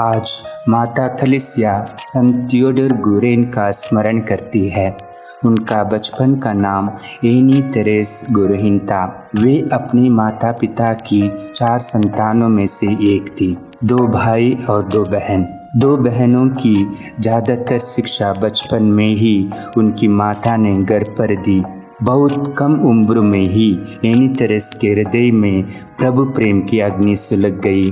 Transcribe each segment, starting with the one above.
आज माता कलीसिया संत थियोडोर गुरेन का स्मरण करती है। उनका बचपन का नाम एनी तेरेस गुरहिन था। वे अपने माता पिता की 4 संतानों में से एक थी। 2 भाई और 2 बहन। 2 बहनों की ज़्यादातर शिक्षा बचपन में ही उनकी माता ने घर पर दी। बहुत कम उम्र में ही एनी तेरेस के हृदय में प्रभु प्रेम की अग्नि सुलग गई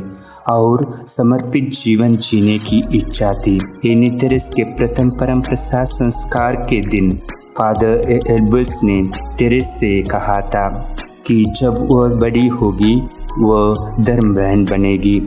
और समर्पित जीवन जीने की इच्छा थी। एनी तेरेस के प्रथम परम प्रसाद संस्कार के दिन फादर एल्बर्स ने तेरेस से कहा था कि जब वह बड़ी होगी वह धर्म बहन बनेगी।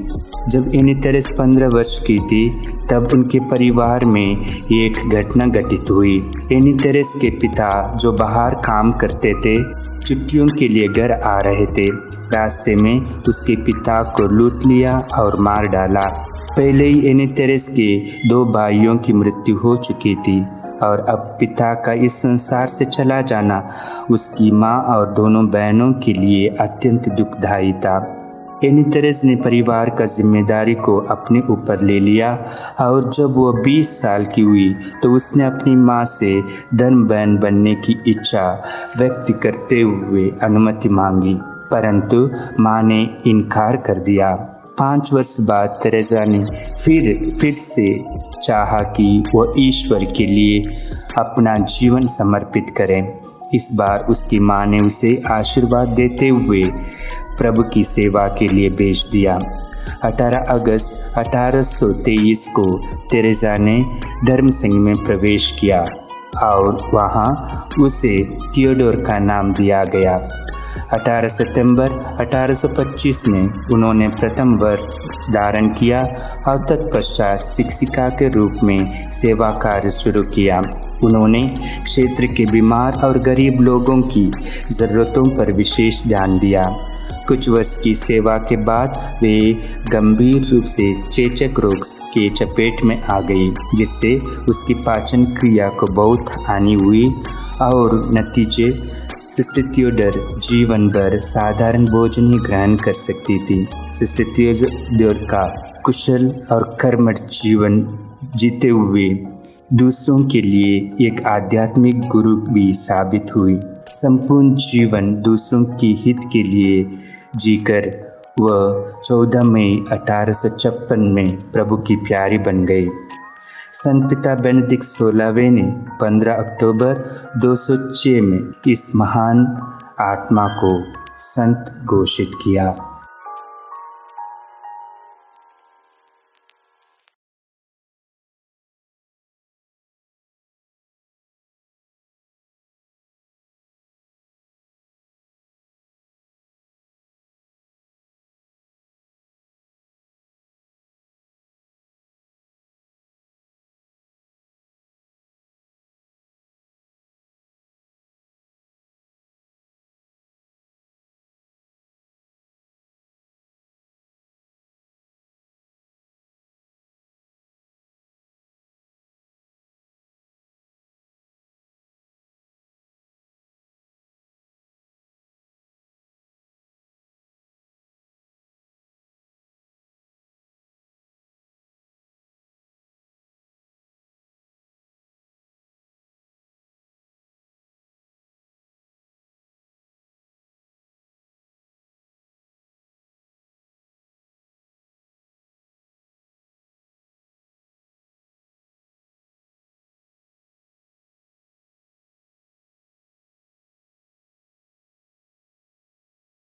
जब एनी तेरेस 15 वर्ष की थी तब उनके परिवार में एक घटना घटित हुई। एनी तेरेस के पिता जो बाहर काम करते थे छुट्टियों के लिए घर आ रहे थे। रास्ते में उसके पिता को लूट लिया और मार डाला। पहले ही एनी तेरेस के 2 भाइयों की मृत्यु हो चुकी थी और अब पिता का इस संसार से चला जाना उसकी माँ और दोनों बहनों के लिए अत्यंत दुखदायी था। एनी तेरेस ने परिवार का जिम्मेदारी को अपने ऊपर ले लिया और जब वह 20 साल की हुई तो उसने अपनी माँ से धर्म बहन बनने की इच्छा व्यक्त करते हुए अनुमति मांगी, परंतु माँ ने इनकार कर दिया। 5 वर्ष बाद तेरेसा ने फिर से चाहा कि वह ईश्वर के लिए अपना जीवन समर्पित करें। इस बार उसकी माँ ने उसे आशीर्वाद देते हुए प्रभु की सेवा के लिए भेज दिया। 18 अगस्त 1823 को तेरेसा ने धर्म संघ में प्रवेश किया और वहाँ उसे थियोडोर का नाम दिया गया। 18 सितंबर 1825 में उन्होंने प्रथम वर धारण किया और तत्पश्चात शिक्षिका के रूप में सेवा कार्य शुरू किया। उन्होंने क्षेत्र के बीमार और गरीब लोगों की ज़रूरतों पर विशेष ध्यान दिया। कुछ वर्ष की सेवा के बाद वे गंभीर रूप से चेचक रोग के चपेट में आ गई, जिससे उसकी पाचन क्रिया को बहुत हानि हुई और नतीजे सिस्टर थियोडोर जीवन भर साधारण भोजन ही ग्रहण कर सकती थी। सिस्टर थियोडोर का कुशल और कर्मठ जीवन जीते हुए दूसरों के लिए एक आध्यात्मिक गुरु भी साबित हुई। संपूर्ण जीवन दूसरों के हित के लिए जीकर वह 14 मई 1856 में प्रभु की प्यारी बन गई। संत पिता बेनेडिक्ट 16वें ने 15 अक्टूबर 206 में इस महान आत्मा को संत घोषित किया।